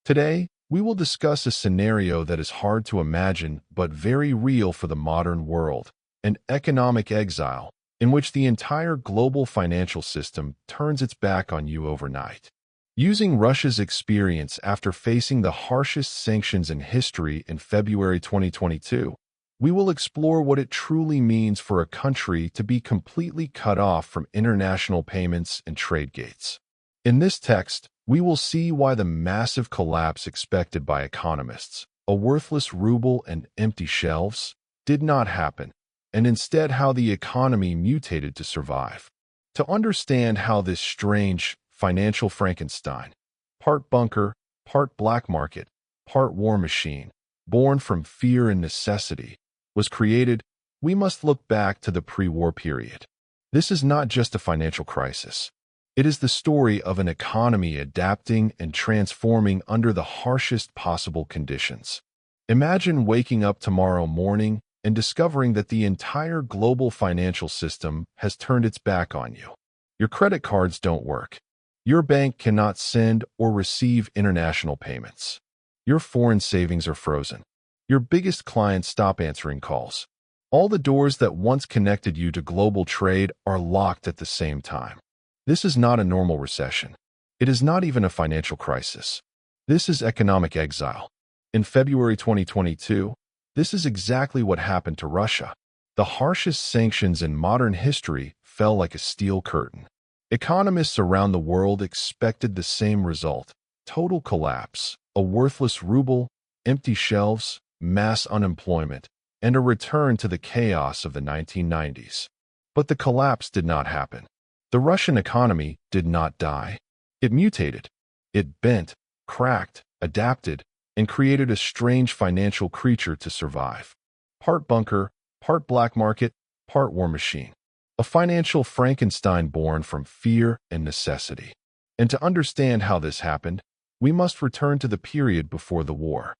Today, we will discuss a scenario that is hard to imagine but very real for the modern world, an economic exile, in which the entire global financial system turns its back on you overnight. Using Russia's experience after facing the harshest sanctions in history in February 2022, we will explore what it truly means for a country to be completely cut off from international payments and trade gates. In this text, we will see why the massive collapse expected by economists, a worthless ruble and empty shelves, did not happen, and instead how the economy mutated to survive. To understand how this strange financial Frankenstein, part bunker, part black market, part war machine, born from fear and necessity, was created, we must look back to the pre-war period. This is not just a financial crisis. It is the story of an economy adapting and transforming under the harshest possible conditions. Imagine waking up tomorrow morning and discovering that the entire global financial system has turned its back on you. Your credit cards don't work. Your bank cannot send or receive international payments. Your foreign savings are frozen. Your biggest clients stop answering calls. All the doors that once connected you to global trade are locked at the same time. This is not a normal recession. It is not even a financial crisis. This is economic exile. In February 2022, this is exactly what happened to Russia. The harshest sanctions in modern history fell like a steel curtain. Economists around the world expected the same result: total collapse, a worthless ruble, empty shelves, mass unemployment, and a return to the chaos of the 1990s. But the collapse did not happen. The Russian economy did not die. It mutated. It bent, cracked, adapted, and created a strange financial creature to survive. Part bunker, part black market, part war machine. A financial Frankenstein born from fear and necessity. And to understand how this happened, we must return to the period before the war.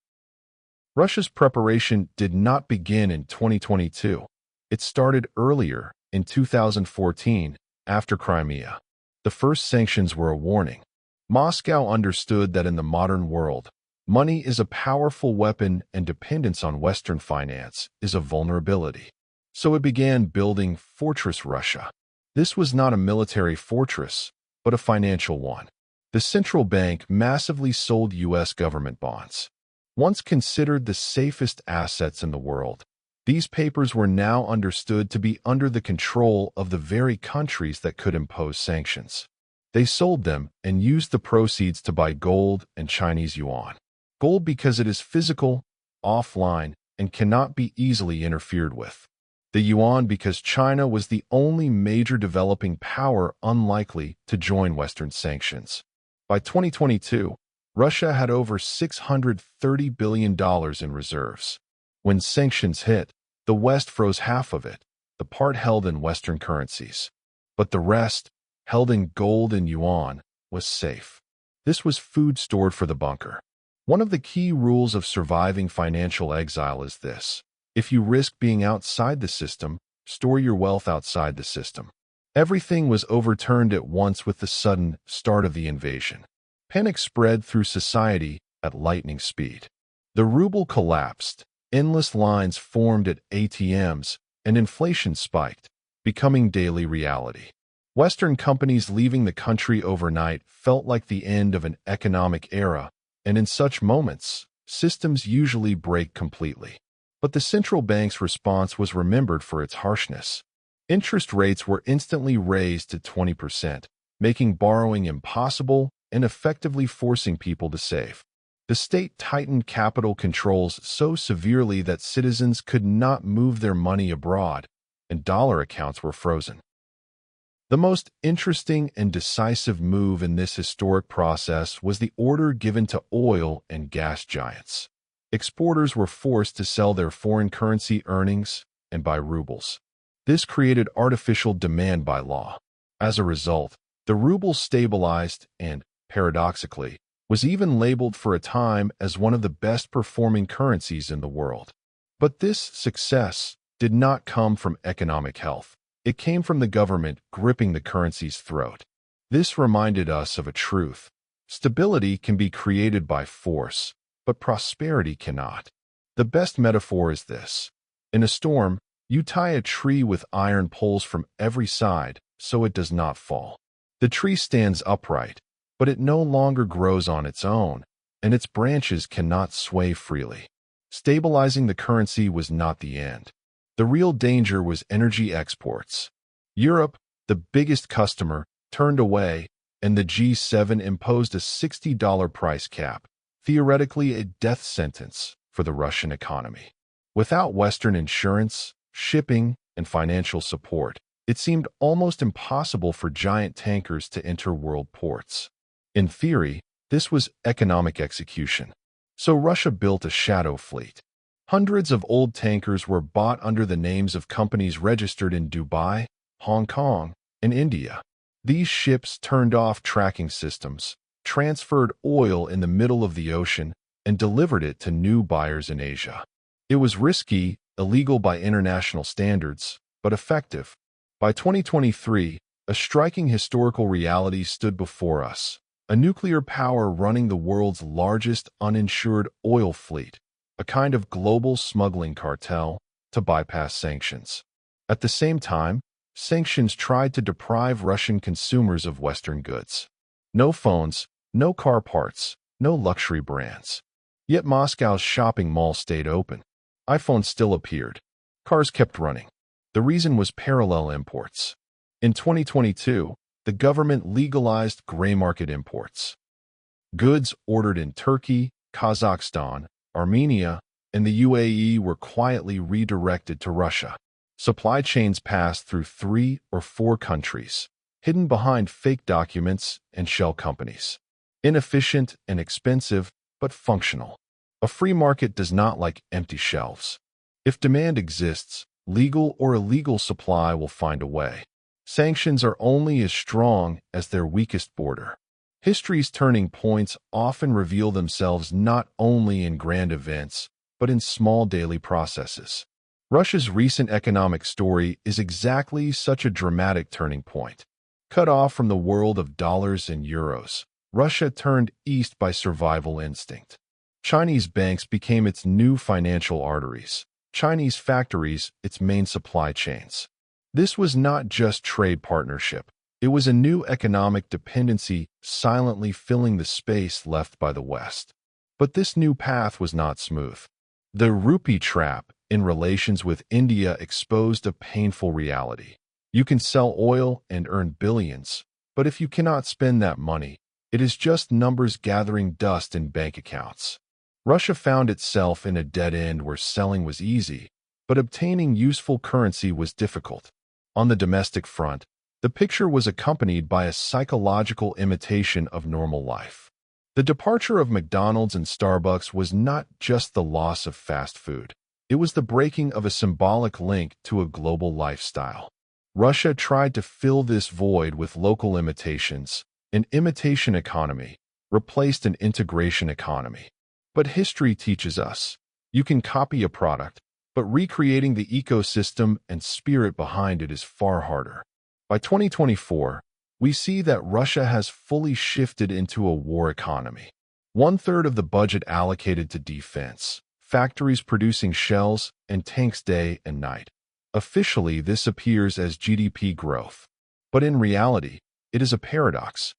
Russia's preparation did not begin in 2022. It started earlier, in 2014, after Crimea. The first sanctions were a warning. Moscow understood that in the modern world, money is a powerful weapon and dependence on Western finance is a vulnerability. So it began building Fortress Russia. This was not a military fortress, but a financial one. The central bank massively sold U.S. government bonds. Once considered the safest assets in the world, these papers were now understood to be under the control of the very countries that could impose sanctions. They sold them and used the proceeds to buy gold and Chinese yuan. Gold because it is physical, offline, and cannot be easily interfered with. The yuan because China was the only major developing power unlikely to join Western sanctions. By 2022, Russia had over $630 billion in reserves. When sanctions hit, the West froze half of it, the part held in Western currencies. But the rest, held in gold and yuan, was safe. This was food stored for the bunker. One of the key rules of surviving financial exile is this: if you risk being outside the system, store your wealth outside the system. Everything was overturned at once with the sudden start of the invasion. Panic spread through society at lightning speed. The ruble collapsed. Endless lines formed at ATMs, and inflation spiked, becoming daily reality. Western companies leaving the country overnight felt like the end of an economic era, and in such moments, systems usually break completely. But the central bank's response was remembered for its harshness. Interest rates were instantly raised to 20%, making borrowing impossible and effectively forcing people to save. The state tightened capital controls so severely that citizens could not move their money abroad, and dollar accounts were frozen. The most interesting and decisive move in this historic process was the order given to oil and gas giants. Exporters were forced to sell their foreign currency earnings and buy rubles. This created artificial demand by law. As a result, the ruble stabilized and, paradoxically, was even labeled for a time as one of the best-performing currencies in the world. But this success did not come from economic health. It came from the government gripping the currency's throat. This reminded us of a truth. Stability can be created by force, but prosperity cannot. The best metaphor is this. In a storm, you tie a tree with iron poles from every side so it does not fall. The tree stands upright, but it no longer grows on its own, and its branches cannot sway freely. Stabilizing the currency was not the end. The real danger was energy exports. Europe, the biggest customer, turned away, and the G7 imposed a $60 price cap, theoretically a death sentence for the Russian economy. Without Western insurance, shipping, and financial support, it seemed almost impossible for giant tankers to enter world ports. In theory, this was economic execution. So Russia built a shadow fleet. Hundreds of old tankers were bought under the names of companies registered in Dubai, Hong Kong, and India. These ships turned off tracking systems, transferred oil in the middle of the ocean, and delivered it to new buyers in Asia. It was risky, illegal by international standards, but effective. By 2023, a striking historical reality stood before us: a nuclear power running the world's largest uninsured oil fleet, a kind of global smuggling cartel to bypass sanctions. At the same time, sanctions tried to deprive Russian consumers of Western goods. No phones, no car parts, no luxury brands. Yet Moscow's shopping mall stayed open. iPhones still appeared. Cars kept running. The reason was parallel imports. In 2022, the government legalized gray market imports. Goods ordered in Turkey, Kazakhstan, Armenia, and the UAE were quietly redirected to Russia. Supply chains passed through 3 or 4 countries, hidden behind fake documents and shell companies. Inefficient and expensive, but functional. A free market does not like empty shelves. If demand exists, legal or illegal supply will find a way. Sanctions are only as strong as their weakest border. History's turning points often reveal themselves not only in grand events, but in small daily processes. Russia's recent economic story is exactly such a dramatic turning point. Cut off from the world of dollars and euros, Russia turned east by survival instinct. Chinese banks became its new financial arteries. Chinese factories, its main supply chains. This was not just trade partnership. It was a new economic dependency silently filling the space left by the West. But this new path was not smooth. The rupee trap in relations with India exposed a painful reality. You can sell oil and earn billions, but if you cannot spend that money, it is just numbers gathering dust in bank accounts. Russia found itself in a dead end where selling was easy, but obtaining useful currency was difficult. On the domestic front, the picture was accompanied by a psychological imitation of normal life. The departure of McDonald's and Starbucks was not just the loss of fast food. It was the breaking of a symbolic link to a global lifestyle. Russia tried to fill this void with local imitations. An imitation economy replaced an integration economy. But history teaches us, you can copy a product, but recreating the ecosystem and spirit behind it is far harder. By 2024, we see that Russia has fully shifted into a war economy. 1/3 of the budget allocated to defense, factories producing shells and tanks day and night. Officially, this appears as GDP growth. But in reality, it is a paradox.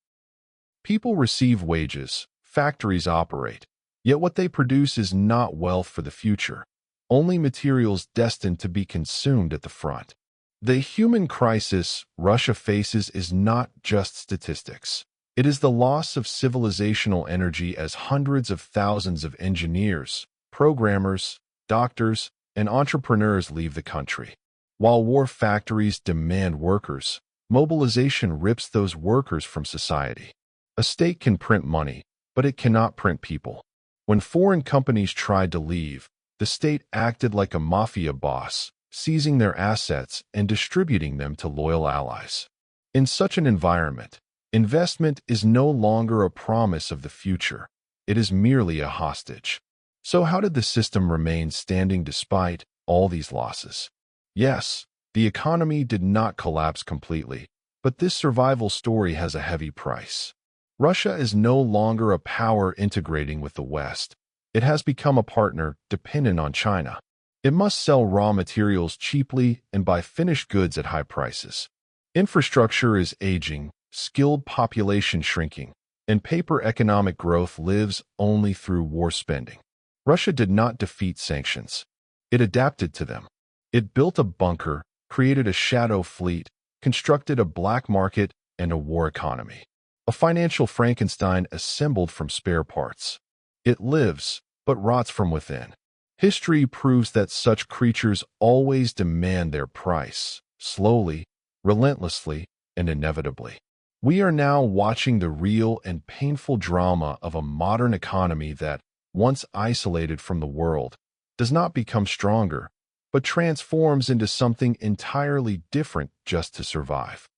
People receive wages, factories operate, yet what they produce is not wealth for the future, only materials destined to be consumed at the front. The human crisis Russia faces is not just statistics. It is the loss of civilizational energy as hundreds of thousands of engineers, programmers, doctors, and entrepreneurs leave the country. While war factories demand workers, mobilization rips those workers from society. A state can print money, but it cannot print people. When foreign companies tried to leave, the state acted like a mafia boss, seizing their assets and distributing them to loyal allies. In such an environment, investment is no longer a promise of the future. It is merely a hostage. So how did the system remain standing despite all these losses? Yes, the economy did not collapse completely, but this survival story has a heavy price. Russia is no longer a power integrating with the West. It has become a partner dependent on China. It must sell raw materials cheaply and buy finished goods at high prices. Infrastructure is aging, skilled population shrinking, and paper economic growth lives only through war spending. Russia did not defeat sanctions. It adapted to them. It built a bunker, created a shadow fleet, constructed a black market, and a war economy. A financial Frankenstein assembled from spare parts. It lives, but rots from within. History proves that such creatures always demand their price, slowly, relentlessly, and inevitably. We are now watching the real and painful drama of a modern economy that, once isolated from the world, does not become stronger, but transforms into something entirely different just to survive.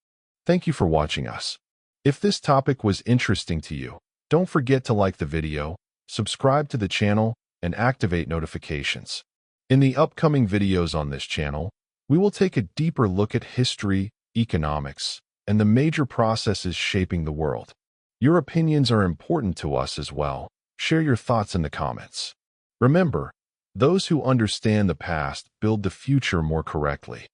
Thank you for watching us. If this topic was interesting to you, don't forget to like the video, subscribe to the channel, and activate notifications. In the upcoming videos on this channel, we will take a deeper look at history, economics, and the major processes shaping the world. Your opinions are important to us as well. Share your thoughts in the comments. Remember, those who understand the past build the future more correctly.